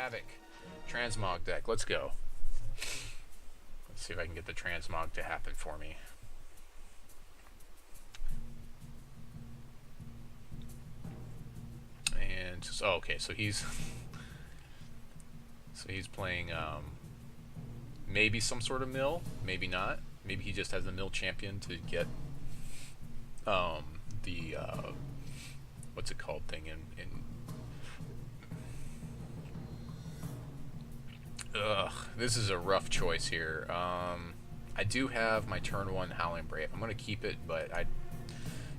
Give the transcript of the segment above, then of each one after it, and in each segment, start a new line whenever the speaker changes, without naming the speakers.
Havoc. Transmog deck. Let's go. Let's see if I can get the transmog to happen for me. And just, oh, okay, so he's playing maybe some sort of mill, maybe not. Maybe he just has a mill champion to get the what's it called thing in ugh, this is a rough choice here. I do have my turn 1 Howling Brave. I'm gonna keep it, but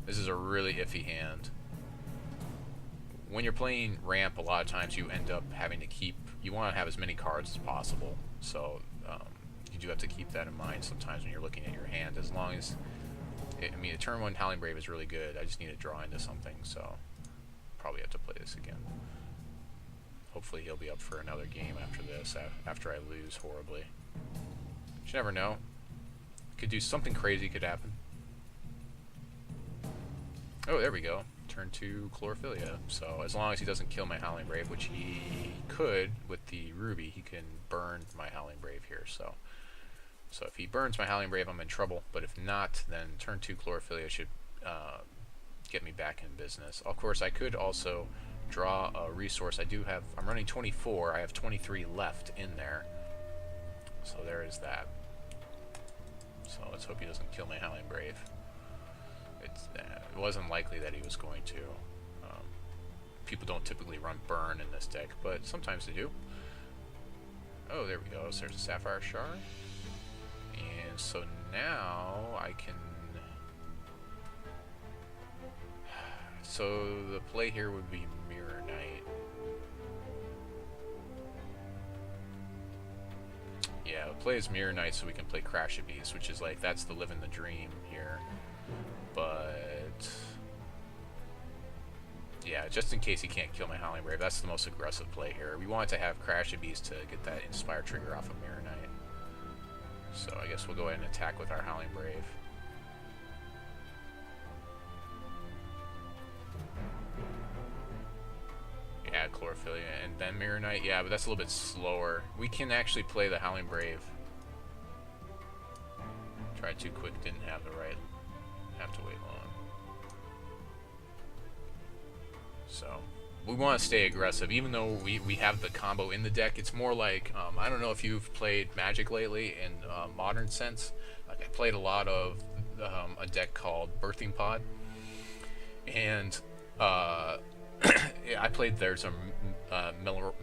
this is a really iffy hand. When you're playing ramp, a lot of times you end up having to keep, you want to have as many cards as possible, so you do have to keep that in mind sometimes when you're looking at your hand. As long as, I mean, a turn 1 Howling Brave is really good. I just need to draw into something, so probably have to play this again. Hopefully he'll be up for another game after this, after I lose horribly. You never know. Could do something crazy could happen. Oh, there we go. Turn 2 Chlorophylla. So as long as he doesn't kill my Howling Brave, which he could with the Ruby, he can burn my Howling Brave here. So if he burns my Howling Brave, I'm in trouble. But if not, then turn 2 Chlorophylla should get me back in business. Of course, I could also draw a resource. I'm running 24. I have 23 left in there. So there is that. So let's hope he doesn't kill my Howling Brave. It wasn't likely that he was going to. People don't typically run burn in this deck, but sometimes they do. Oh, there we go. So there's a Sapphire Shard. And so now I can... So the play here would be Mirror Knight. Yeah, the play is Mirror Knight so we can play Crash a Beast, which is like, that's the living the dream here. But yeah, just in case he can't kill my Howling Brave, that's the most aggressive play here. We want to have Crash a Beast to get that Inspire trigger off of Mirror Knight. So I guess we'll go ahead and attack with our Howling Brave. Yeah, Chlorophylla and then Mirror Knight. Yeah, but that's a little bit slower. We can actually play the Howling Brave. Tried too quick, didn't have the right. Have to wait long. So we want to stay aggressive, even though we have the combo in the deck. It's more like I don't know if you've played Magic lately in modern sense. Like I played a lot of a deck called Birthing Pod, and I played there's a Melora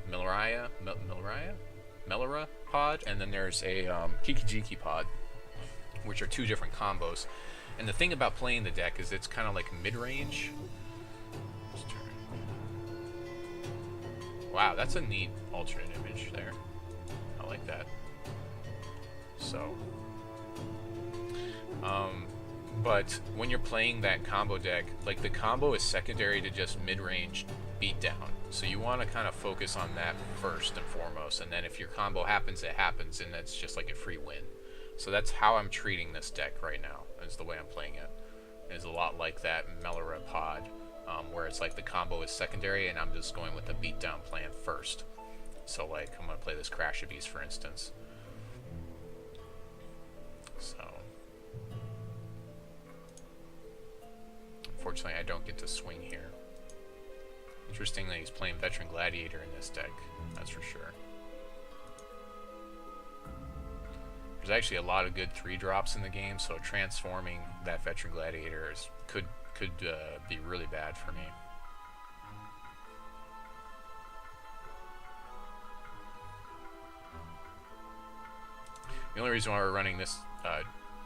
pod, and then there's a Kikijiki pod, which are two different combos. And the thing about playing the deck is it's kind of like mid-range. Wow, that's a neat alternate image there. I like that. So, but when you're playing that combo deck, like the combo is secondary to just mid-range beatdown. So you want to kind of focus on that first and foremost, and then if your combo happens, it happens, and that's just like a free win. So that's how I'm treating this deck right now, is the way I'm playing it. It's a lot like that Melora pod, where it's like the combo is secondary and I'm just going with the beatdown plan first. So like, I'm going to play this Crash a Beast, for instance. So, unfortunately I don't get to swing here. Interesting that he's playing Veteran Gladiator in this deck, that's for sure. There's actually a lot of good 3-drops in the game, so transforming that Veteran Gladiator could be really bad for me. The only reason why we're running this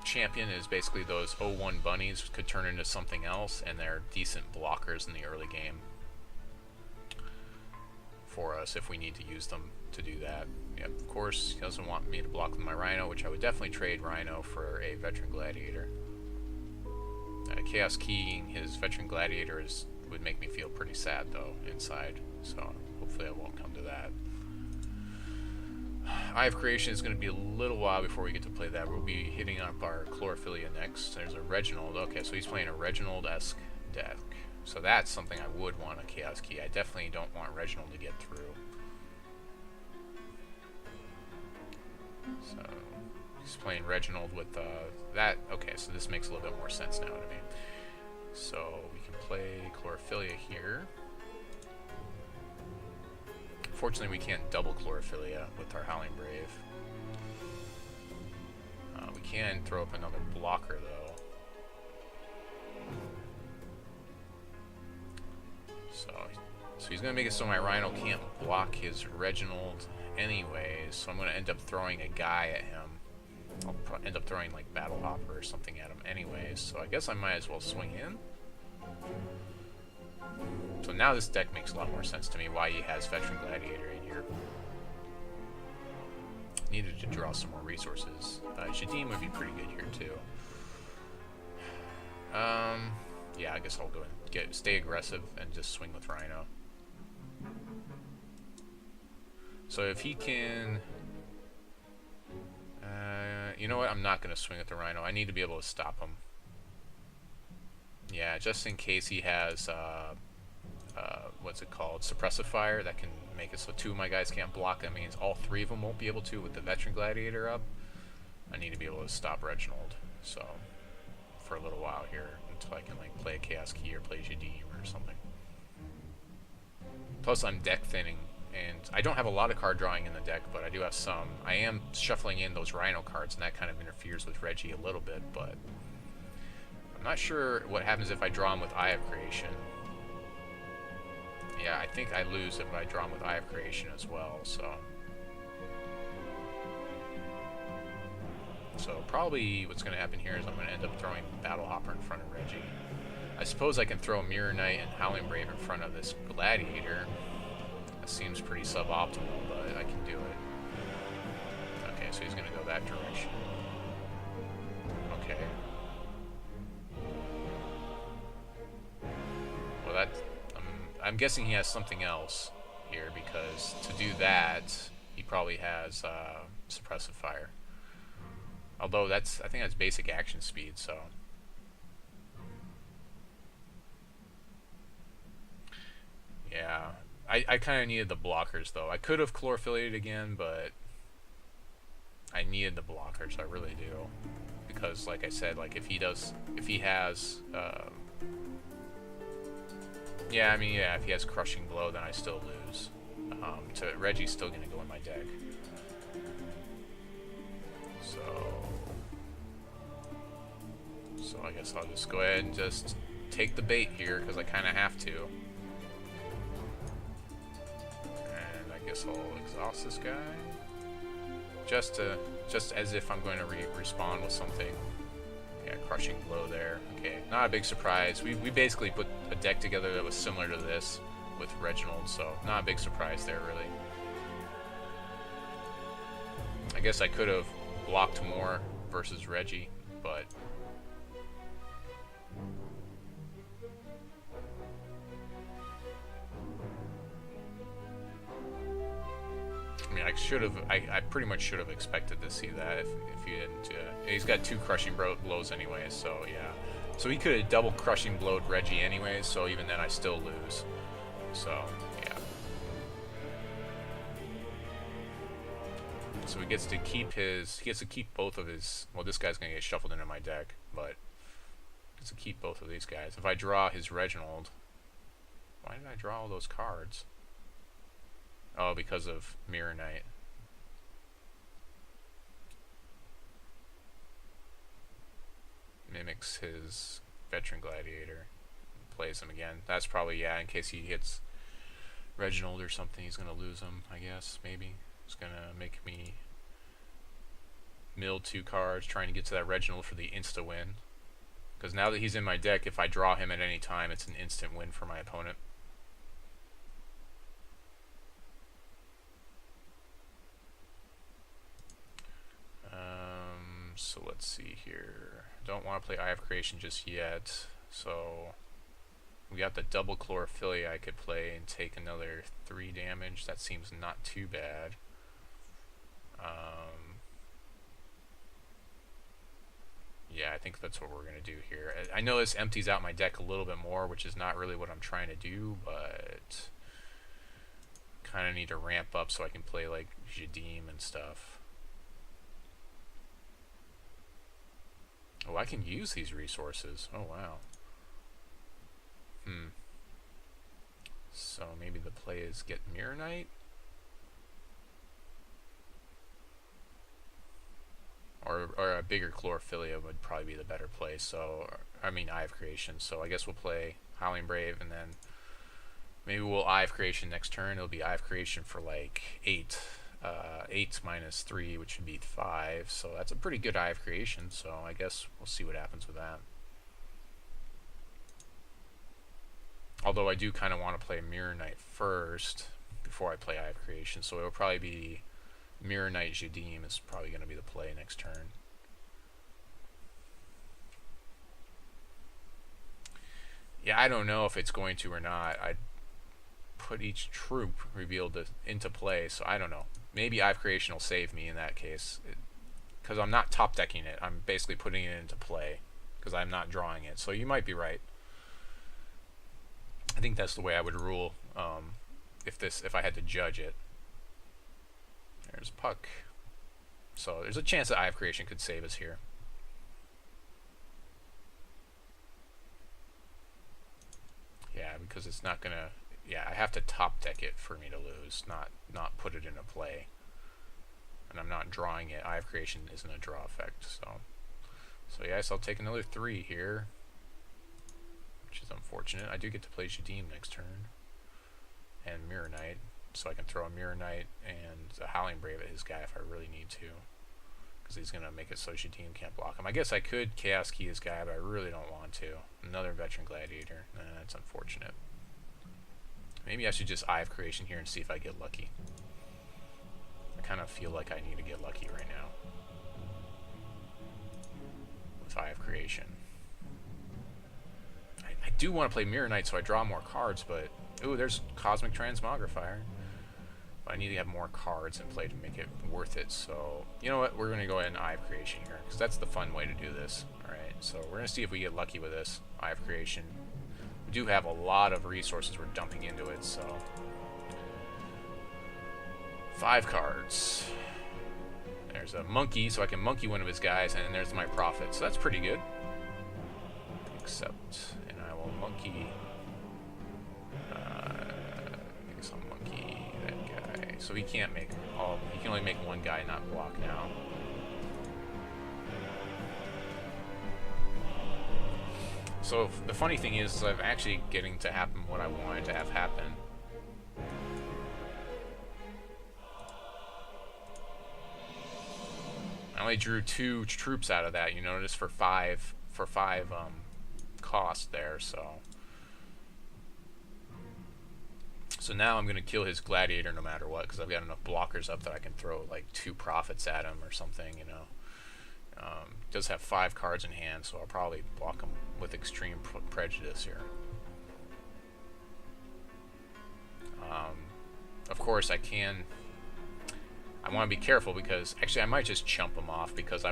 champion is basically those 0-1 bunnies could turn into something else, and they're decent blockers in the early game for us if we need to use them to do that. Yep, of course, he doesn't want me to block my Rhino, which I would definitely trade Rhino for a Veteran Gladiator. Chaos keying his Veteran Gladiator would make me feel pretty sad, though, inside. So hopefully I won't come to that. Eye of Creation is going to be a little while before we get to play that. We'll be hitting up our Chlorophylla next. There's a Reginald. Okay, so he's playing a Reginald-esque deck. So that's something I would want a Chaos Key. I definitely don't want Reginald to get through. So he's playing Reginald with that. Okay, so this makes a little bit more sense now to me. So we can play Chlorophylla here. Fortunately, we can't double Chlorophylla with our Howling Brave. We can throw up another blocker, though. So he's going to make it so my Rhino can't block his Reginald anyways, so I'm going to end up throwing a guy at him. I'll end up throwing, like, Battle Hopper or something at him anyways, so I guess I might as well swing in. So now this deck makes a lot more sense to me, why he has Veteran Gladiator in here. Needed to draw some more resources. Shadim would be pretty good here too. Yeah, I guess I'll go and stay aggressive and just swing with Rhino. So if he can... you know what? I'm not going to swing with the Rhino. I need to be able to stop him. Yeah, just in case he has... what's it called? Suppressifier that can make it so two of my guys can't block. That means all three of them won't be able to with the Veteran Gladiator up. I need to be able to stop Reginald. So, for a little while here until I can like play a Chaos Key or play Shadim or something. Plus, I'm deck thinning, and I don't have a lot of card drawing in the deck, but I do have some. I am shuffling in those Rhino cards, and that kind of interferes with Reggie a little bit, but I'm not sure what happens if I draw him with Eye of Creation. Yeah, I think I lose if I draw him with Eye of Creation as well, so... So probably what's going to happen here is I'm going to end up throwing Battle Hopper in front of Reggie. I suppose I can throw Mirror Knight and Howling Brave in front of this Gladiator. That seems pretty suboptimal, but I can do it. Okay, so he's going to go that direction. Okay. Well, that... I'm guessing he has something else here, because to do that, he probably has Suppressive Fire. Although I think that's basic action speed, so... Yeah, I kind of needed the blockers, though. I could have Chlorophyllated again, but I needed the blockers, I really do. Because, like I said, like if he has... Yeah, I mean, yeah, if he has Crushing Blow, then I still lose. Reggie's still going to go in my deck. So I guess I'll just go ahead and just take the bait here, because I kind of have to. And I guess I'll exhaust this guy. Just as if I'm going to respawn with something. Yeah, Crushing Blow there. Okay, not a big surprise. We basically put a deck together that was similar to this with Reginald, so not a big surprise there, really. I guess I could have blocked more versus Reggie, but... I mean, I pretty much should have expected to see that if you didn't. He's got two Crushing Blows anyways, so yeah. So he could have double Crushing Blowed Reggie anyways, so even then I still lose. So, yeah. So he gets to keep both of his, well, this guy's gonna get shuffled into my deck, but he gets to keep both of these guys. If I draw his Reginald, why did I draw all those cards? Oh, because of Mirror Knight. Mimics his Veteran Gladiator. Plays him again. That's probably, yeah, in case he hits Reginald or something, he's going to lose him, I guess, maybe. It's going to make me mill 2 cards, trying to get to that Reginald for the insta-win. Because now that he's in my deck, if I draw him at any time, it's an instant win for my opponent. So let's see here. Don't want to play Eye of Creation just yet. So we got the double Chlorophylla I could play and take another 3 damage. That seems not too bad. Yeah, I think that's what we're going to do here. I know this empties out my deck a little bit more, which is not really what I'm trying to do, but kind of need to ramp up so I can play like Shadim and stuff. Oh, I can use these resources. Oh, wow. So maybe the play is get Mirror Knight? Or a bigger Chlorophylia would probably be the better play. So, I mean, Eye of Creation. So I guess we'll play Howling Brave, and then maybe we'll Eye of Creation next turn. It'll be Eye of Creation for like 8. 8 minus 3, which would be 5. So that's a pretty good Eye of Creation. So I guess we'll see what happens with that. Although I do kind of want to play Mirror Knight first before I play Eye of Creation. So it'll probably be Mirror Knight Jadim is probably going to be the play next turn. Yeah, I don't know if it's going to or not. I'd put each troop revealed into play, so I don't know. Maybe Eye of Creation will save me in that case. Because I'm not top decking it. I'm basically putting it into play. Because I'm not drawing it. So you might be right. I think that's the way I would rule if I had to judge it. There's Puck. So there's a chance that Eye of Creation could save us here. Yeah, because it's not gonna. Yeah, I have to top deck it for me to lose, not put it into play. And I'm not drawing it. Eye of Creation isn't a draw effect, so yes, I'll take another 3 here, which is unfortunate. I do get to play Jadim next turn, and Mirror Knight, so I can throw a Mirror Knight and a Howling Brave at his guy if I really need to, because he's gonna make it so Jadim can't block him. I guess I could Chaos Key his guy, but I really don't want to. Another Veteran Gladiator. That's unfortunate. Maybe I should just Eye of Creation here and see if I get lucky. I kind of feel like I need to get lucky right now with Eye of Creation. I do want to play Mirror Knight so I draw more cards, but ooh, there's Cosmic Transmogrifier. But I need to have more cards in play to make it worth it. So you know what? We're going to go ahead and Eye of Creation here because that's the fun way to do this. All right, so we're going to see if we get lucky with this Eye of Creation. We do have a lot of resources we're dumping into it, so 5 cards. There's a monkey, so I can monkey one of his guys, and there's my profit. So that's pretty good. Except, and I will monkey. I guess I'll monkey that guy. So he can't make all. He can only make one guy not block now. So the funny thing is, I'm actually getting to happen what I wanted to have happen. I only drew 2 troops out of that. You notice for 5 cost there. So now I'm gonna kill his gladiator no matter what because I've got enough blockers up that I can throw like 2 profits at him or something. You know. Does have 5 cards in hand, so I'll probably block him with extreme prejudice here. Of course, I want to be careful because actually I might just chump him off because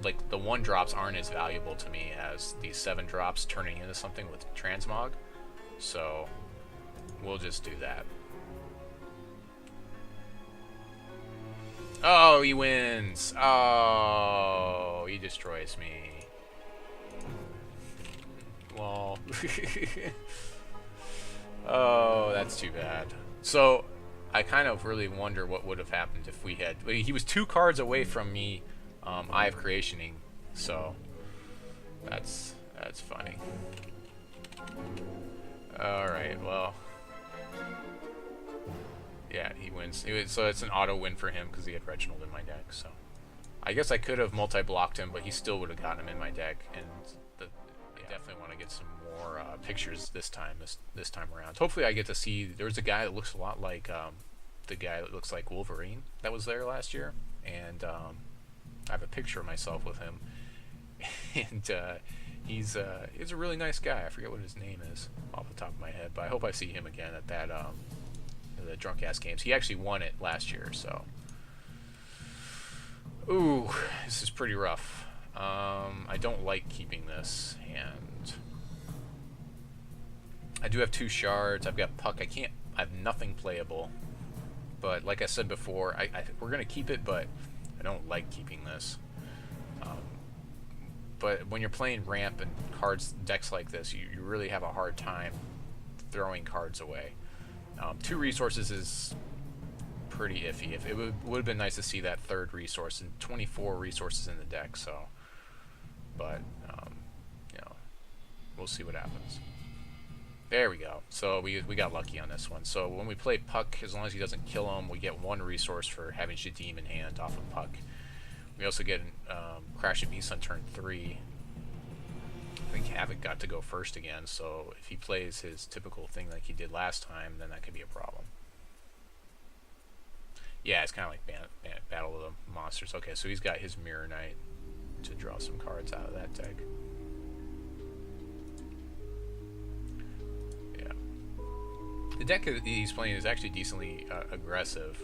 like the 1 drops aren't as valuable to me as these 7 drops turning into something with Transmog. So we'll just do that. Oh, he wins. Oh, he destroys me. Lol. Oh, that's too bad. So, I kind of really wonder what would have happened if we had... He was 2 cards away from me Eye of Creationing, so that's funny. Alright, well... Yeah, he wins. So it's an auto win for him because he had Reginald in my deck. So I guess I could have multi-blocked him, but he still would have gotten him in my deck. And I definitely want to get some more pictures this time around. Hopefully I get to see. There's a guy that looks a lot like the guy that looks like Wolverine that was there last year, and I have a picture of myself with him, and he's a really nice guy. I forget what his name is off the top of my head, but I hope I see him again at that. The drunk ass games. He actually won it last year, so ooh, this is pretty rough. I don't like keeping this hand. I do have 2 shards. I've got Puck. I have nothing playable. But like I said before, we're gonna keep it, but I don't like keeping this. but when you're playing ramp and decks like this, you really have a hard time throwing cards away. 2 resources is pretty iffy. If it would have been nice to see that 3rd resource and 24 resources in the deck. So, but you know, we'll see what happens. There we go. So we got lucky on this one. So when we play Puck, as long as he doesn't kill him, we get 1 resource for having Shadim in hand off of Puck. We also get Crash of Beast on turn 3. I think Havoc got to go first again, so if he plays his typical thing like he did last time, then that could be a problem. Yeah, it's kind of like Battle of the Monsters. Okay, so he's got his Mirror Knight to draw some cards out of that deck. Yeah. The deck he's playing is actually decently aggressive.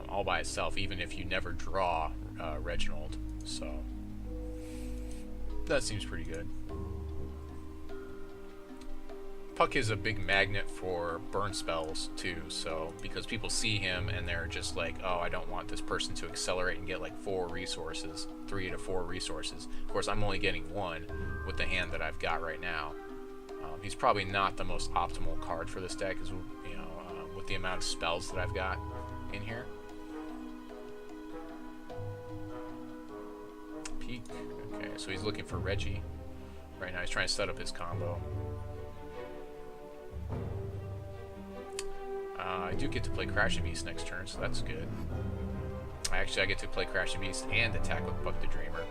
All by itself, even if you never draw Reginald, so that seems pretty good. Puck is a big magnet for burn spells too, so because people see him and they're just like, oh, I don't want this person to accelerate and get like 4 resources, 3 to 4 resources. Of course, I'm only getting 1 with the hand that I've got right now. He's probably not the most optimal card for this deck, as you know, with the amount of spells that I've got in here. Peek. Okay, so he's looking for Reggie. Right now he's trying to set up his combo. I do get to play Crash of Beast next turn, so that's good. I get to play Crash of Beast and attack with Puck the Dreamer.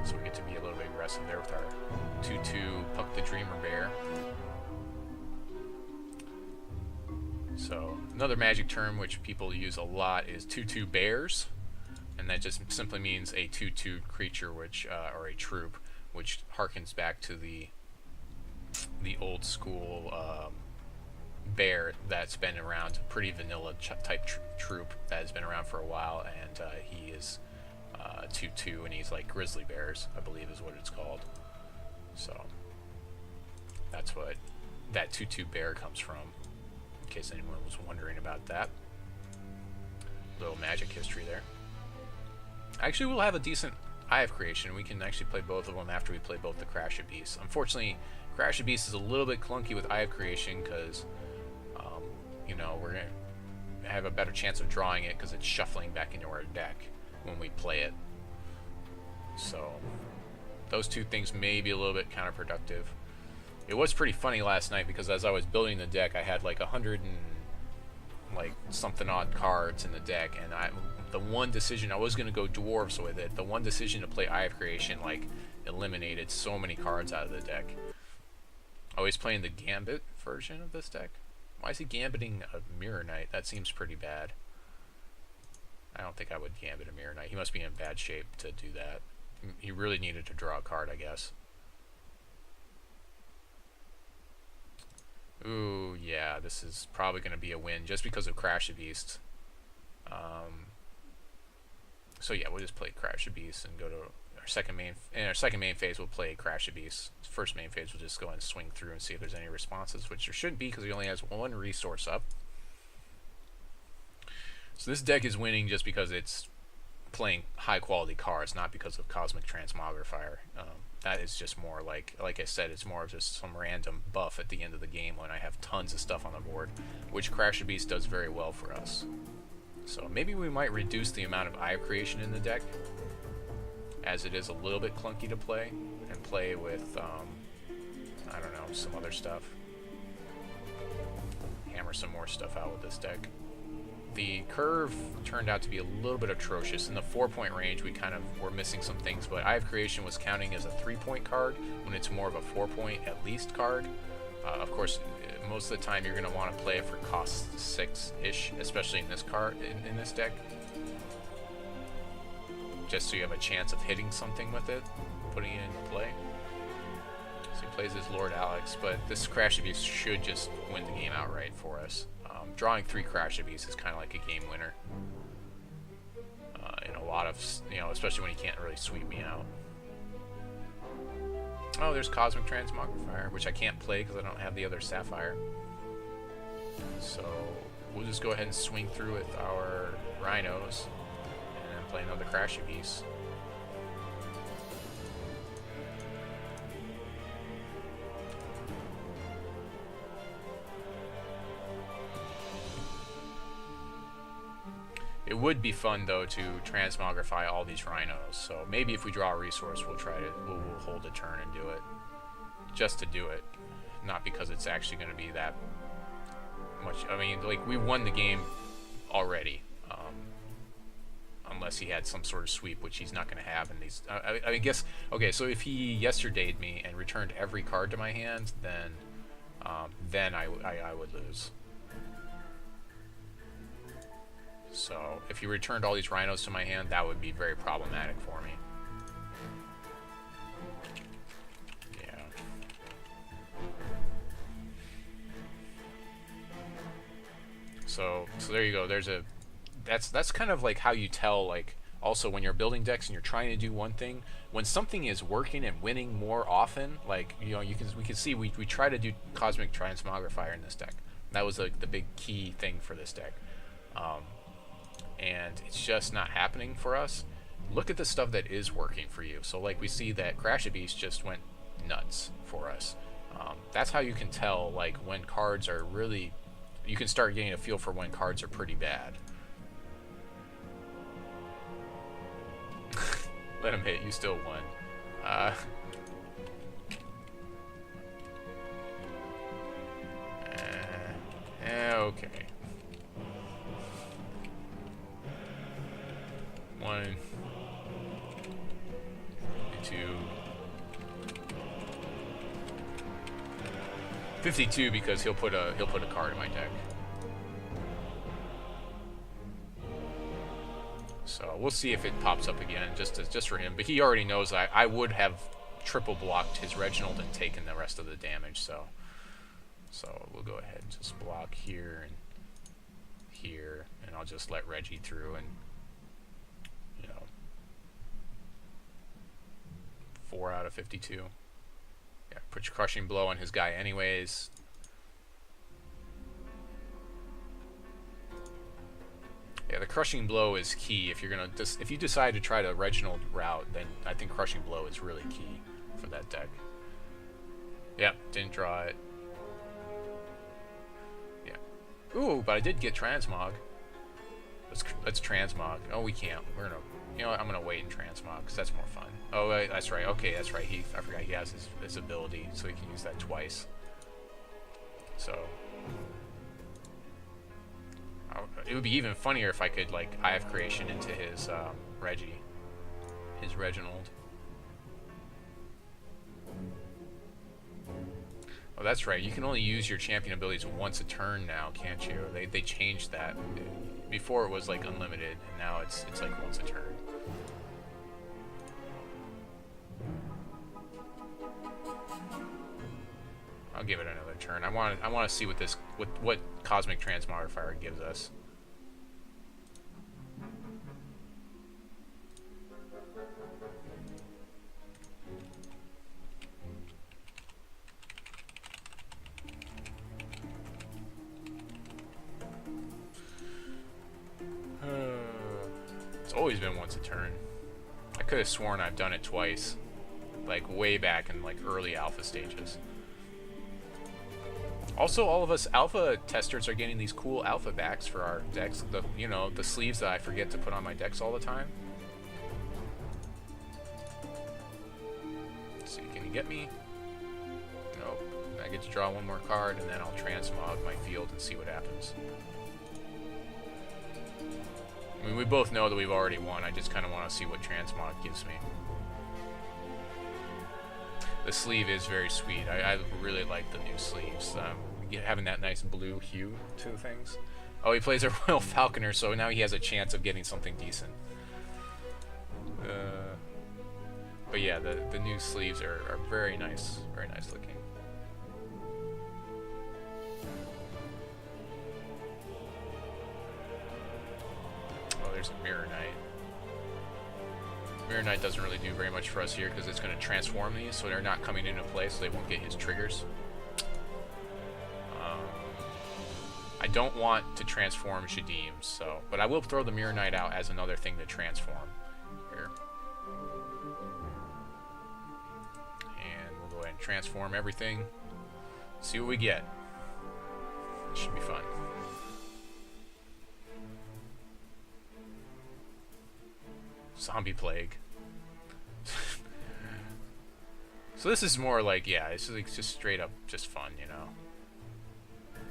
So we get to be a little bit aggressive there with our 2/2 Puck the Dreamer bear. So another Magic term which people use a lot is 2/2 bears. And that just simply means a 2/2 creature, which or a troop, which harkens back to the old school bear that's been around, pretty vanilla type troop that has been around for a while, and he is 2/2, and he's like grizzly bears, I believe is what it's called. So that's what that 2/2 bear comes from, in case anyone was wondering about that. Little Magic history there. Actually, we'll have a decent Eye of Creation. We can actually play both of them after we play both the Crash of Beasts. Unfortunately, Crash of Beasts is a little bit clunky with Eye of Creation because, you know, we're going to have a better chance of drawing it because it's shuffling back into our deck when we play it. So, those 2 things may be a little bit counterproductive. It was pretty funny last night because as I was building the deck, I had like 100 and like something odd cards in the deck, and the one decision, I was going to go dwarves with it, the one decision to play Eye of Creation like eliminated so many cards out of the deck. Oh, he's playing the Gambit version of this deck? Why is he gambiting a Mirror Knight? That seems pretty bad. I don't think I would gambit a Mirror Knight. He must be in bad shape to do that. He really needed to draw a card, I guess. Ooh, yeah, this is probably going to be a win just because of Crash of Beast. So yeah, we'll just play Crash of Beast and go to our second main. In our second main phase, we'll play Crash of Beast. First main phase, we'll just go ahead and swing through and see if there's any responses, which there shouldn't be because he only has 1 resource up. So this deck is winning just because it's playing high quality cards, not because of Cosmic Transmogrifier. That is just more like I said, it's more of just some random buff at the end of the game when I have tons of stuff on the board, which Crash of Beast does very well for us. So maybe we might reduce the amount of Eye of Creation in the deck, as it is a little bit clunky to play, and play with, I don't know, some other stuff. Hammer some more stuff out with this deck. The curve turned out to be a little bit atrocious. In the 4-point range, we kind of were missing some things, but Eye of Creation was counting as a 3-point card when it's more of a 4-point at least card. Of course, most of the time you're going to want to play it for cost 6-ish, especially in this card, in this deck, just so you have a chance of hitting something with it, putting it into play. So he plays his Lord Alex, but this Crash of Beast should just win the game outright for us. Drawing 3 Crash of Beast is kind of like a game winner in a lot of, you know, especially when you can't really sweep me out. Oh, there's Cosmic Transmogrifier, which I can't play because I don't have the other Sapphire. So we'll just go ahead and swing through with our Rhinos and then play another Crash of Beast. It would be fun though to transmogrify all these rhinos. So maybe if we draw a resource, we'll hold a turn and do it, just to do it, not because it's actually going to be that much. I mean, like, we won the game already, unless he had some sort of sweep, which he's not going to have in these. I guess, okay, so if he yesterdayed me and returned every card to my hand, then I would lose. So if he returned all these rhinos to my hand, that would be very problematic for me. Yeah. So there you go. That's kind of like how you tell, like, also when you're building decks and you're trying to do one thing, when something is working and winning more often, like, you know, we can see we try to do Cosmic Transmogrifier in this deck. That was like the big key thing for this deck. And it's just not happening for us. Look at the stuff that is working for you. So like we see that Crash Beast just went nuts for us. That's how you can tell, like, when cards are really, you can start getting a feel for when cards are pretty bad. Let him hit, you still won. Okay. 1, 2, 52 because he'll put a card in my deck. So we'll see if it pops up again, just for him. But he already knows I would have triple blocked his Reginald and taken the rest of the damage. So we'll go ahead and just block here and here, and I'll just let Reggie through, and, you know, 4 out of 52. Yeah, put your Crushing Blow on his guy anyways. Yeah, the Crushing Blow is key. If you're gonna if you decide to try the Reginald route, then I think Crushing Blow is really key for that deck. Yep, didn't draw it. Yeah. Ooh, but I did get Transmog. Let's Transmog. Oh, we can't. We're gonna. You know what? I'm gonna wait and Transmog because that's more fun. Oh, that's right. Okay, that's right. I forgot he has his ability, so he can use that twice. So. It would be even funnier if I could, like, Eye of Creation into his Reggie, his Reginald. Oh, that's right. You can only use your champion abilities once a turn now, can't you? They changed that. Before it was like unlimited, and now it's like once a turn. I'll give it another turn. I want to see what Cosmic Transmogrifier gives us. It's always been once a turn. I could have sworn I've done it twice, like way back in like early alpha stages. Also, all of us alpha testers are getting these cool alpha backs for our decks. The sleeves that I forget to put on my decks all the time. Let's see, can you get me? Nope. I get to draw one more card, and then I'll transmog my field and see what happens. I mean, we both know that we've already won. I just kind of want to see what transmog gives me. The sleeve is very sweet. I really like the new sleeves. Having that nice blue hue to things. Oh, he plays a Royal Falconer, so now he has a chance of getting something decent. But yeah, the new sleeves are very nice looking. Oh, there's a Mirror Knight. Mirror Knight doesn't really do very much for us here because it's going to transform these, so they're not coming into play, so they won't get his triggers. I don't want to transform Shadim, but I will throw the Mirror Knight out as another thing to transform here. And we'll go ahead and transform everything. See what we get. This should be fun. Zombie Plague. So this is more like, yeah, it's like just straight up just fun, you know.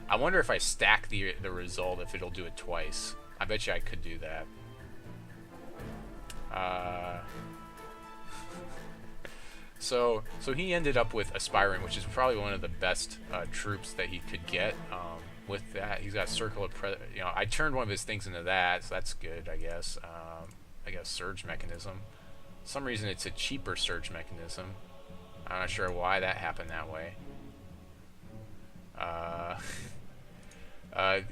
I wonder if I stack the result, if it'll do it twice. I bet you I could do that. So he ended up with Aspiring, which is probably one of the best troops that he could get. With that, he's got Circle of you know, I turned one of his things into that, so that's good, I guess. I guess Surge Mechanism. For some reason, it's a cheaper Surge Mechanism. I'm not sure why that happened that way.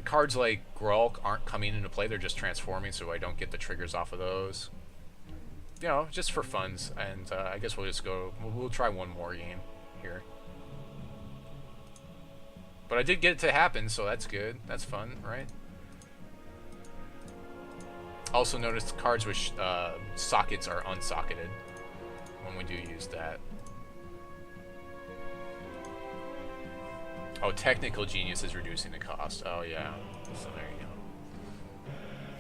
Cards like Grulk aren't coming into play; they're just transforming, so I don't get the triggers off of those. You know, just for funs, and I guess we'll just go. We'll try one more game here. But I did get it to happen, so that's good. That's fun, right? Also notice cards with sockets are unsocketed when we do use that. Oh, Technical Genius is reducing the cost. Oh yeah, so there you go.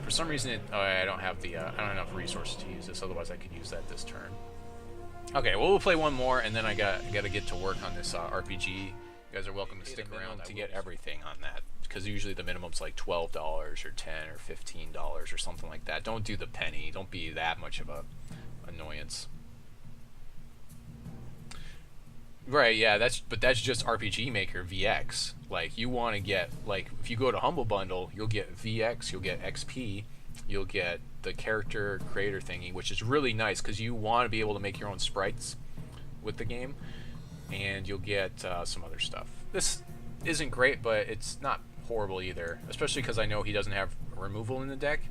For some reason, I don't have the I don't have enough resources to use this. Otherwise, I could use that this turn. Okay, well we'll play one more, and then I gotta get to work on this RPG. You guys are welcome to stick around to get everything on that, because usually the minimum's like $12 or $10 or $15 or something like that. Don't do the penny. Don't be that much of a annoyance. Right, yeah, but that's just RPG Maker VX. Like, you want to get, like, if you go to Humble Bundle, you'll get VX, you'll get XP, you'll get the character creator thingy, which is really nice because you want to be able to make your own sprites with the game, and you'll get some other stuff. This isn't great, but it's not horrible either, especially because I know he doesn't have removal in the deck.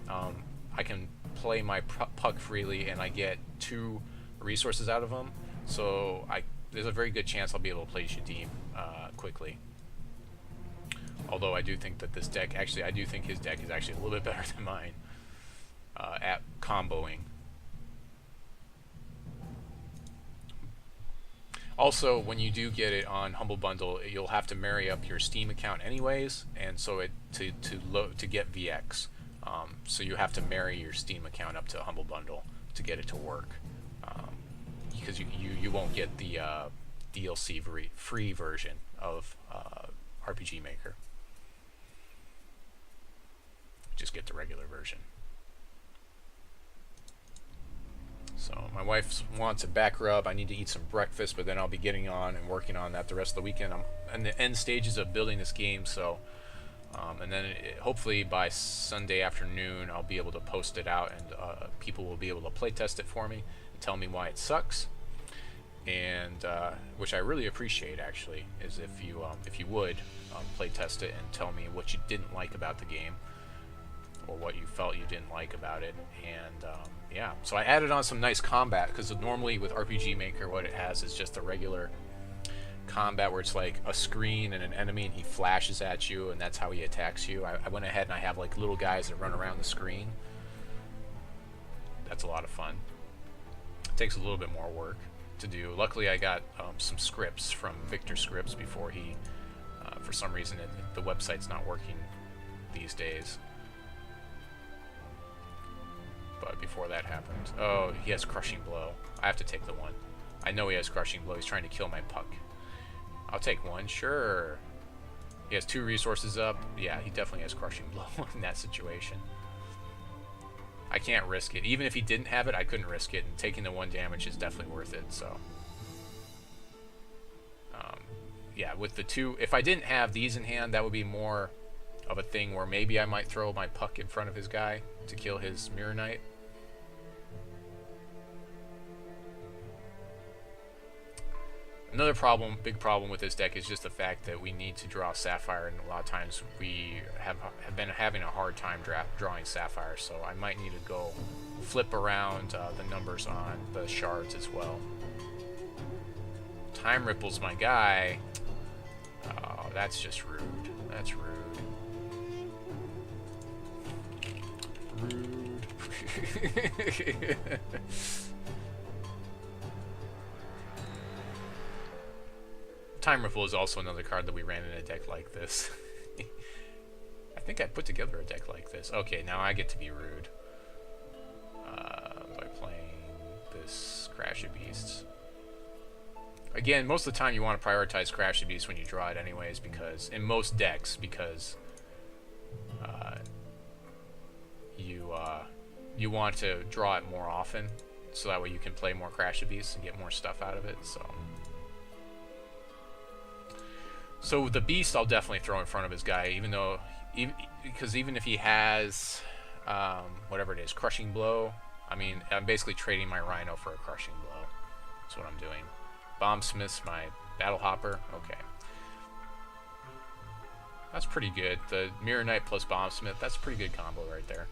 I can play my puck freely, and I get 2 resources out of him, so there's a very good chance I'll be able to play Shadim quickly. Although I do think that this deck, actually, I do think his deck is actually a little bit better than mine at comboing. Also, when you do get it on Humble Bundle, you'll have to marry up your Steam account anyways, and so to get VX. So you have to marry your Steam account up to Humble Bundle to get it to work. Because you won't get the DLC free version of RPG Maker. Just get the regular version. So my wife wants a back rub. I need to eat some breakfast, but then I'll be getting on and working on that the rest of the weekend. I'm in the end stages of building this game, so and then hopefully by Sunday afternoon I'll be able to post it out, and people will be able to play test it for me and tell me why it sucks. And which I really appreciate, actually, is if you would play test it and tell me what you didn't like about the game, or what you felt you didn't like about it. And yeah, so I added on some nice combat, because normally with RPG Maker what it has is just a regular combat where it's like a screen and an enemy, and he flashes at you, and that's how he attacks you. I went ahead and I have like little guys that run around the screen. That's a lot of fun. It takes a little bit more work to do. Luckily I got some scripts from Victor Scripts before he for some reason the website's not working these days, but before that happened. Oh, he has Crushing Blow. I have to take the one. I know he has Crushing Blow. He's trying to kill my puck. I'll take one, sure. He has 2 resources up. Yeah, he definitely has Crushing Blow in that situation. I can't risk it. Even if he didn't have it, I couldn't risk it, and taking the 1 damage is definitely worth it, so. Yeah, with the 2, if I didn't have these in hand, that would be more of a thing where maybe I might throw my puck in front of his guy to kill his Mirror Knight. Another big problem with this deck is just the fact that we need to draw Sapphire, and a lot of times we have been having a hard time drawing Sapphire, so I might need to go flip around the numbers on the shards as well. Time Ripple's my guy. Oh, that's just rude. That's rude. Rude. Time Ripple is also another card that we ran in a deck like this. I think I put together a deck like this. Okay, now I get to be rude. Crash of Beasts. Again, most of the time you want to prioritize Crash of Beasts when you draw it anyways, because in most decks, because you want to draw it more often, so that way you can play more Crash of Beasts and get more stuff out of it. So the Beast I'll definitely throw in front of his guy, because even if he has whatever it is, Crushing Blow, I mean, I'm basically trading my Rhino for a Crushing Blow. That's what I'm doing. Bombsmith's my Battle Hopper. Okay. That's pretty good. The Mirror Knight plus Bombsmith, that's a pretty good combo right there.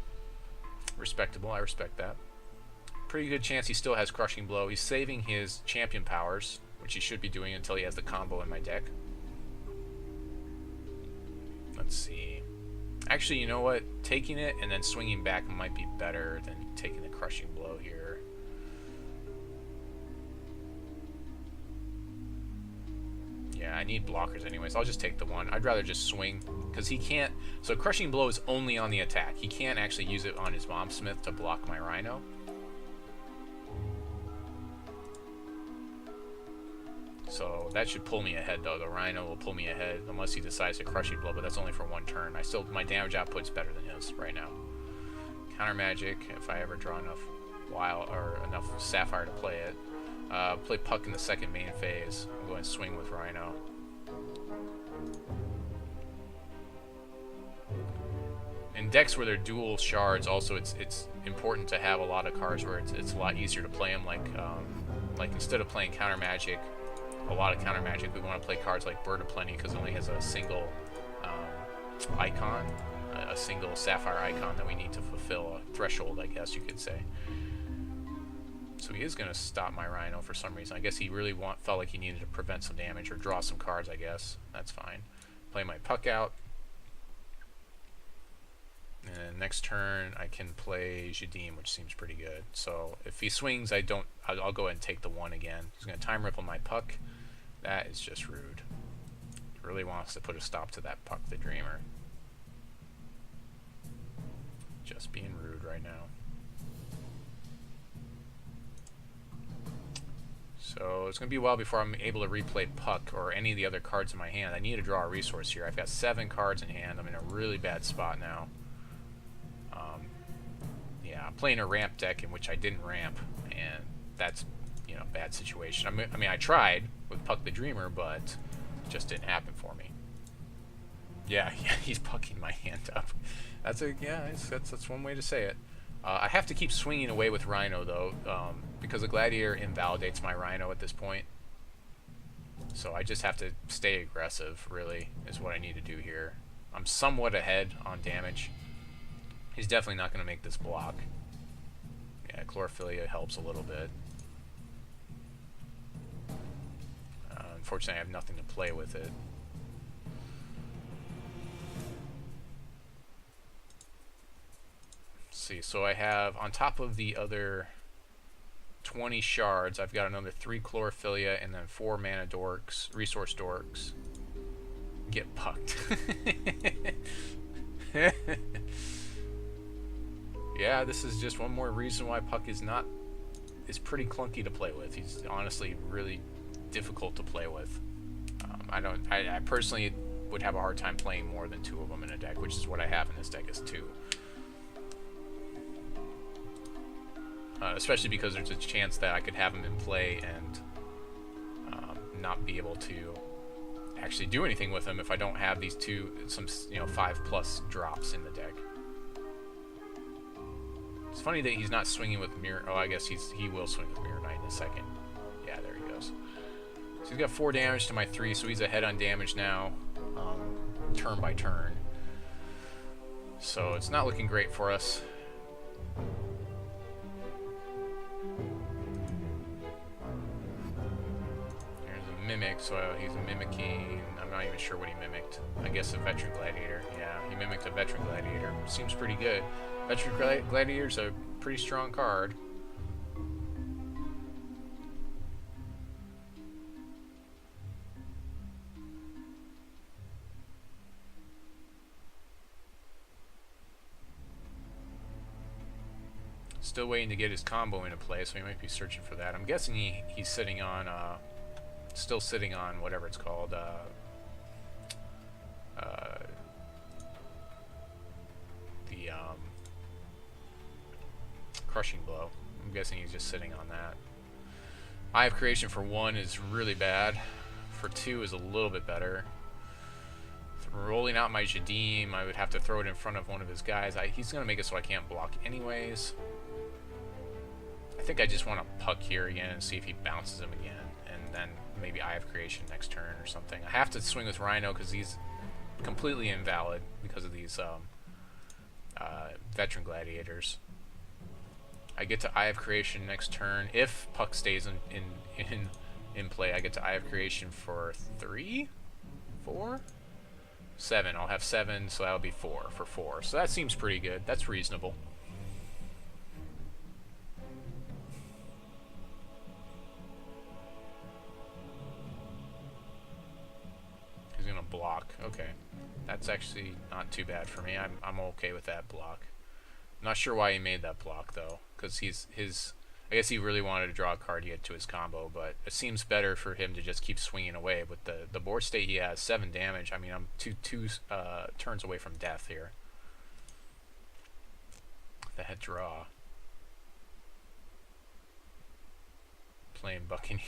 Respectable, I respect that. Pretty good chance he still has Crushing Blow. He's saving his champion powers, which he should be doing until he has the combo in my deck. Let's see. Actually, you know what? Taking it and then swinging back might be better than taking the Crushing Blow here. Yeah, I need blockers anyways. I'll just take the one. I'd rather just swing, because he can't... So Crushing Blow is only on the attack. He can't actually use it on his Bombsmith to block my Rhino. So that should pull me ahead, though. The Rhino will pull me ahead, unless he decides to Crushing Blow, but that's only for one turn. My damage output's better than his right now. Counter Magic, if I ever draw enough enough Sapphire to play it. Play Puck in the second main phase. I'm going to swing with Rhino. In decks where they're dual shards, also it's important to have a lot of cards where it's a lot easier to play them. Like instead of playing Counter Magic, a lot of Counter Magic, we want to play cards like Bird of Plenty, because it only has a single icon, a single Sapphire icon that we need to fulfill a threshold, I guess you could say. So he is going to stop my Rhino for some reason. I guess he really felt like he needed to prevent some damage or draw some cards, I guess. That's fine. Play my Puck out. And next turn I can play Jadim, which seems pretty good. So if he swings, I'll go ahead and take the one again. He's going to Time Ripple my Puck. That is just rude. He really wants to put a stop to that Puck the Dreamer. Just being rude right now. So it's going to be a while before I'm able to replay Puck or any of the other cards in my hand. I need to draw a resource here. I've got 7 cards in hand. I'm in a really bad spot now. Yeah, I'm playing a ramp deck in which I didn't ramp, and that's, bad situation. I mean, I tried with Puck the Dreamer, but it just didn't happen for me. Yeah, he's pucking my hand up. That's one way to say it. I have to keep swinging away with Rhino, though, because the Gladiator invalidates my Rhino at this point. So I just have to stay aggressive, really, is what I need to do here. I'm somewhat ahead on damage. He's definitely not going to make this block. Yeah, Chlorophylla helps a little bit. Unfortunately, I have nothing to play with it. See, so I have, on top of the other 20 shards, I've got another 3 Chlorophylla and then 4 mana dorks, resource dorks. Get pucked. Yeah, this is just one more reason why Puck is pretty clunky to play with. He's honestly really difficult to play with. I personally would have a hard time playing more than 2 of them in a deck, which is what I have in this deck, is 2. Especially because there's a chance that I could have him in play and not be able to actually do anything with him if I don't have these 5+ drops in the deck. It's funny that he's not swinging with Mirror. Oh, I guess he will swing with Mirror Knight in a second. Yeah, there he goes. So he's got 4 damage to my 3, so he's ahead on damage now, turn by turn. So it's not looking great for us. Mimic, so he's mimicking, I'm not even sure what he mimicked. I guess a Veteran Gladiator. Yeah, he mimicked a Veteran Gladiator. Seems pretty good. Veteran Gladiator's a pretty strong card. Still waiting to get his combo into play, so he might be searching for that. I'm guessing he's sitting on, still sitting on whatever it's called, the crushing blow. I'm guessing he's just sitting on that. Eye of Creation for 1 is really bad. For 2 is a little bit better. Rolling out my Jadim, I would have to throw it in front of one of his guys. He's going to make it so I can't block anyways. I think I just want to puck here again and see if he bounces him again. And then maybe Eye of Creation next turn or something. I have to swing with Rhino because he's completely invalid because of these veteran gladiators. I get to Eye of Creation next turn. If puck stays in play, I get to Eye of Creation for 3? 4? 7. I'll have 7, so that'll be 4 for 4. So that seems pretty good. That's reasonable. He's gonna block. Okay, that's actually not too bad for me. I'm okay with that block. Not sure why he made that block though, because I guess he really wanted to draw a card to get to his combo, but it seems better for him to just keep swinging away. With the board state he has, 7 damage. I mean, I'm two turns away from death here. The head draw. Playing Buccaneer.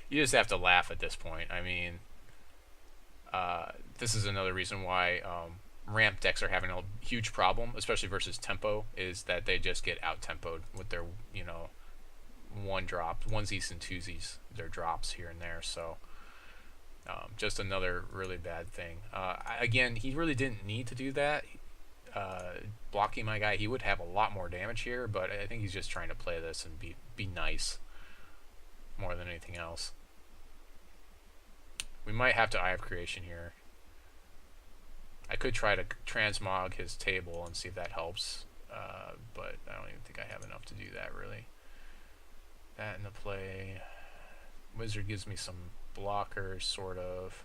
You just have to laugh at this point. I mean, this is another reason why ramp decks are having a huge problem, especially versus tempo, is that they just get out-tempoed with their, you know, onesies and twosies, their drops here and there. So just another really bad thing. Again, he really didn't need to do that. Blocking my guy, he would have a lot more damage here, but I think he's just trying to play this and be nice more than anything else. We might have to Eye of Creation here. I could try to transmog his table and see if that helps, but I don't even think I have enough to do that, really. That in the play. Wizard gives me some blockers, sort of.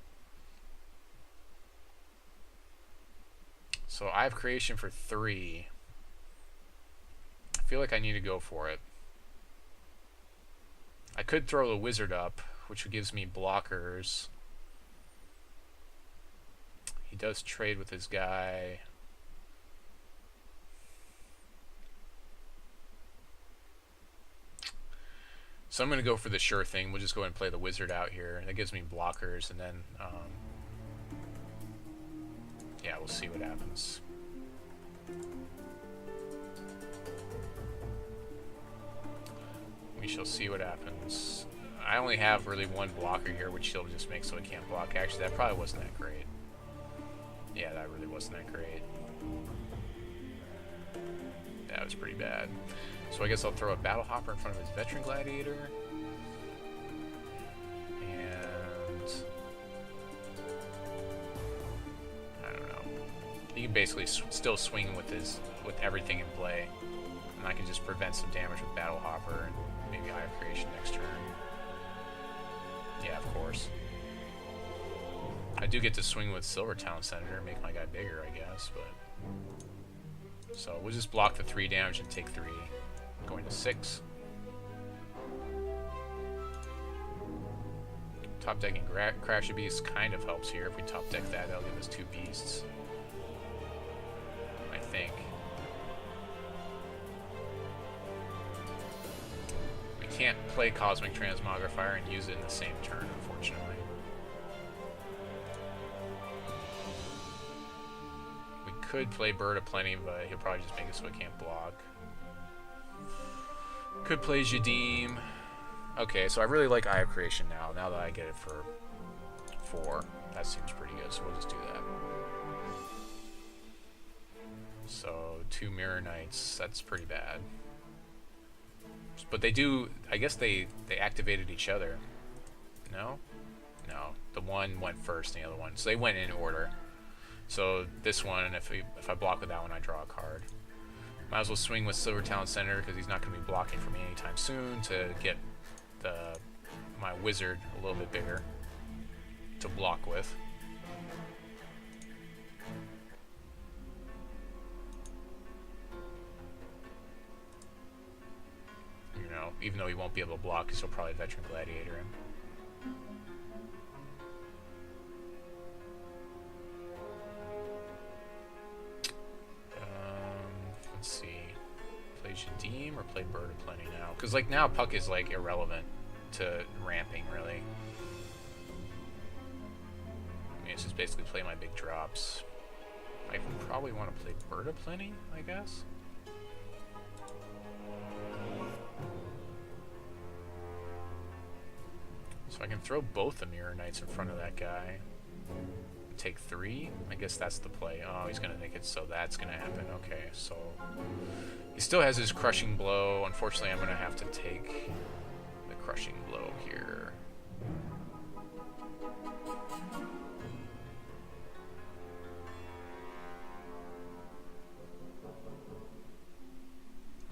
So Eye of Creation for 3. I feel like I need to go for it. I could throw the Wizard up, which gives me blockers. He does trade with his guy. So I'm going to go for the sure thing. We'll just go ahead and play the Wizard out here. That gives me blockers, and then yeah, we'll see what happens. We shall see what happens. I only have really 1 blocker here, which he'll just make so he can't block. Actually, that probably wasn't that great. Yeah, that really wasn't that great. That was pretty bad. So I guess I'll throw a Battle Hopper in front of his Veteran Gladiator. And I don't know. He can basically still swing with everything in play. And I can just prevent some damage with Battle Hopper and maybe Eye of Creation next turn. Yeah, of course. I do get to swing with Silver Town Senator and make my guy bigger, I guess, but... So we'll just block the 3 damage and take 3. Going to 6. Top decking Crash a Beast kind of helps here. If we top deck that, that'll give us 2 beasts. I think. We can't play Cosmic Transmogrifier and use it in the same turn, unfortunately. Could play Bird of Plenty, but he'll probably just make it so it can't block. Could play Jadim. Okay, so I really like Eye of Creation now that I get it for 4. That seems pretty good, so we'll just do that. So 2 Mirror Knights, that's pretty bad. But they do, I guess they activated each other. No? No. The one went first and the other one. So they went in order. So this one, and if I block with that one, I draw a card. Might as well swing with Silver Town Center because he's not going to be blocking for me anytime soon to get my Wizard a little bit bigger to block with. even though he won't be able to block, because he'll probably Veteran Gladiator him. Let's see. Play Shadim or play Bird of Plenty now? Because like now Puck is like irrelevant to ramping, really. I mean, it's just basically play my big drops. I probably want to play Bird of Plenty, I guess. So I can throw both the Mirror Knights in front of that guy. Take 3? I guess that's the play. Oh, he's going to make it so that's going to happen. Okay, so... He still has his Crushing Blow. Unfortunately, I'm going to have to take the Crushing Blow here.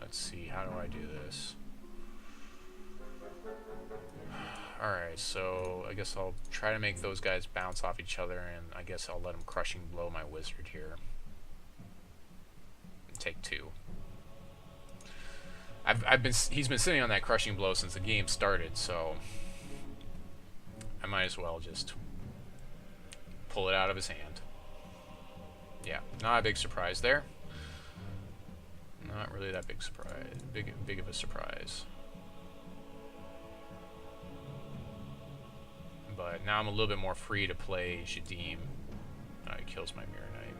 Let's see, how do I do this? Alright, so I guess I'll try to make those guys bounce off each other, and I guess I'll let him Crushing Blow my Wizard here. Take 2. He's been sitting on that Crushing Blow since the game started, so I might as well just pull it out of his hand. Yeah, not a big surprise there. Not really that big surprise. Big of a surprise. But now I'm a little bit more free to play Shadim. He kills my Mirror Knight.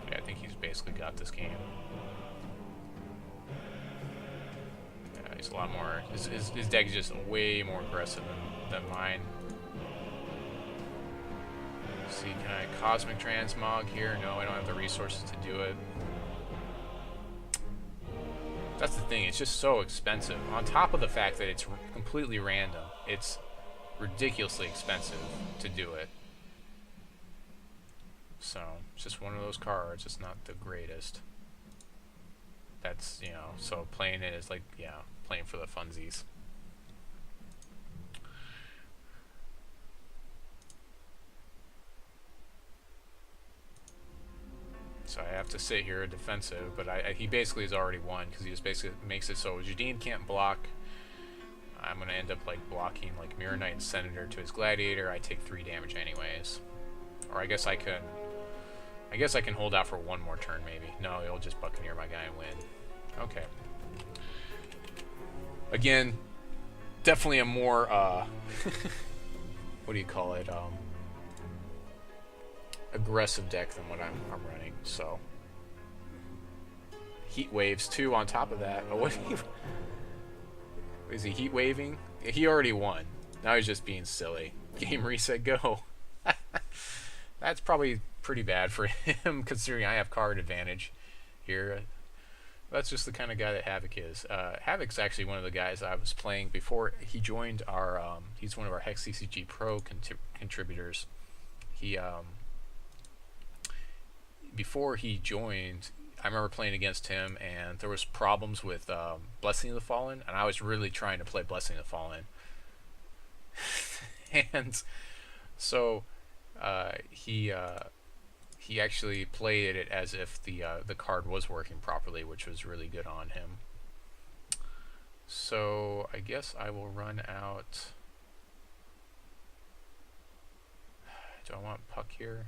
Yeah, I think he's basically got this game. Yeah, he's a lot more... His deck is just way more aggressive than mine. See, can I Cosmic Transmog here? No, I don't have the resources to do it. That's the thing, it's just so expensive. On top of the fact that it's completely random, it's ridiculously expensive to do it. So, it's just one of those cards, it's not the greatest. That's, you know, so playing it is like, yeah, playing for the funsies. So I have to sit here defensive, but he basically has already won because he just basically makes it so Shadim can't block. I'm going to end up like blocking like Mirror Knight and Senator to his Gladiator. I take 3 damage anyways. Or I guess I can hold out for one more turn maybe. No, he'll just Buccaneer my guy and win. Okay. Again, definitely a more what do you call it? Aggressive deck than what I'm running, so heat waves too on top of that. Oh, what is he heat waving? He already won. Now he's just being silly. Game reset, go. That's probably pretty bad for him considering I have card advantage here. That's just the kind of guy that Havoc is. Havoc's actually one of the guys I was playing before he joined our he's one of our Hex CCG Pro contributors. He before he joined, I remember playing against him, and there was problems with Blessing of the Fallen, and I was really trying to play Blessing of the Fallen. And so he actually played it as if the card was working properly, which was really good on him. So I guess I will run out. Do I want Puck here?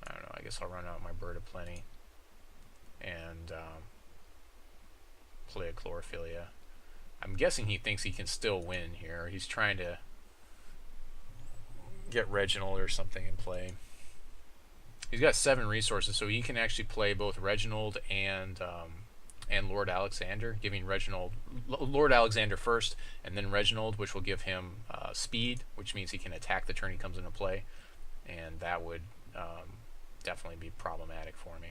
I don't know, I guess I'll run out my Bird of Plenty and play a Chlorophilia. I'm guessing he thinks he can still win here. He's trying to get Reginald or something in play. He's got 7 resources, so he can actually play both Reginald and Lord Alexander, giving Reginald Lord Alexander first, and then Reginald, which will give him speed, which means he can attack the turn he comes into play, and that would definitely be problematic for me.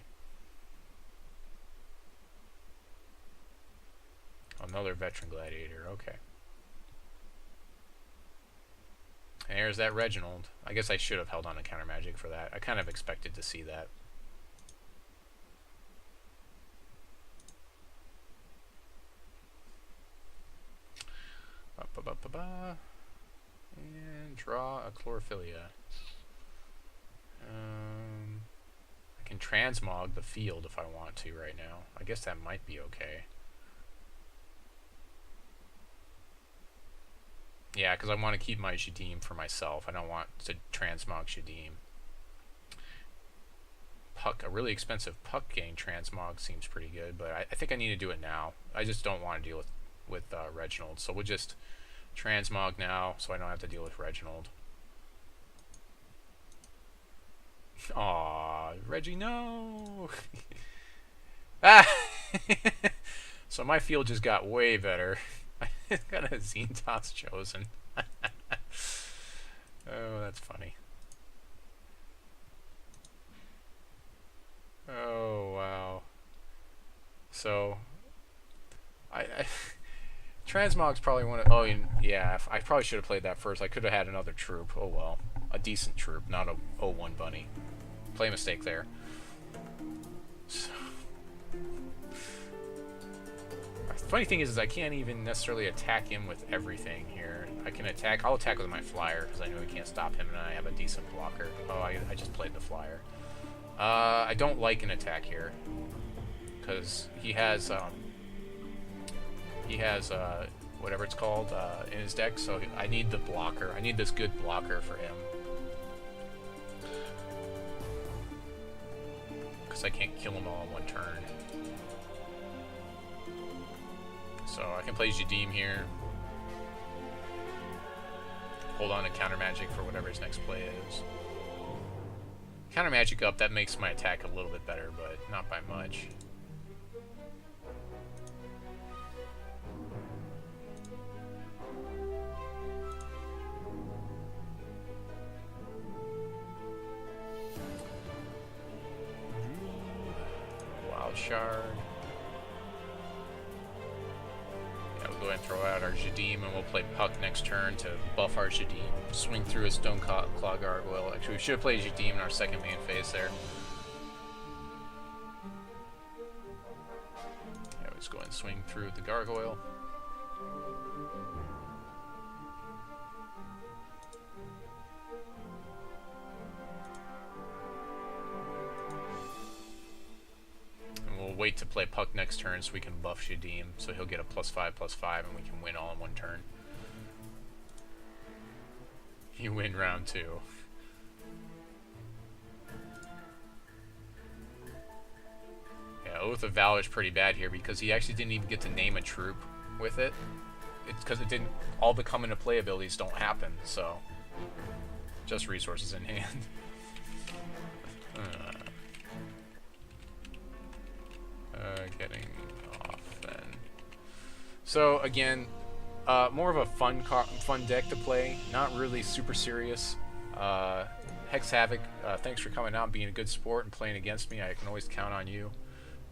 Another Veteran Gladiator, okay. And there's that Reginald. I guess I should have held on to Counter Magic for that. I kind of expected to see that. And draw a Chlorophylla. I can transmog the field if I want to right now. I guess that might be okay. Yeah, because I want to keep my Shadim for myself. I don't want to transmog Shadim. Puck, a really expensive Puck gain transmog seems pretty good, but I think I need to do it now. I just don't want to deal with Reginald, so we'll just transmog now so I don't have to deal with Reginald. Aw, Reggie, no! Ah! So my field just got way better. I got a Zentos chosen. Oh, that's funny. Oh, wow. So, Transmog's probably one of... Oh, yeah, I probably should have played that first. I could have had another troop. Oh, well. A decent troop, not a 0-1 bunny. Play mistake there. So, the funny thing is I can't even necessarily attack him with everything here. I can attack... I'll attack with my flyer, because I know he can't stop him, and I have a decent blocker. Oh, I just played the flyer. I don't like an attack here, because he has whatever it's called in his deck, so I need the blocker. I need this good blocker for him, because I can't kill him all in one turn. So I can play Shadim here, hold on to counter magic for whatever his next play is. Counter magic up, that makes my attack a little bit better, but not by much. Wild Shard. Yeah, we'll go ahead and throw out our Shadim, and we'll play Puck next turn to buff our Shadim. Swing through a Stone Claw Gargoyle. Actually, we should have played Shadim in our second main phase there. Yeah, we'll just go ahead and swing through the Gargoyle. And we'll wait to play Puck next turn so we can buff Shadim, so he'll get a +5/+5 and we can win all in one turn. You win round 2. Yeah, Oath of Valor is pretty bad here because he actually didn't even get to name a troop with it. It's because it didn't. All the come into play abilities don't happen, so just resources in hand. Getting off then. So again. More of a fun deck to play, not really super serious. Hex Havoc, thanks for coming out and being a good sport and playing against me. I can always count on you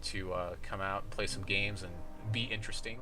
to come out and play some games and be interesting.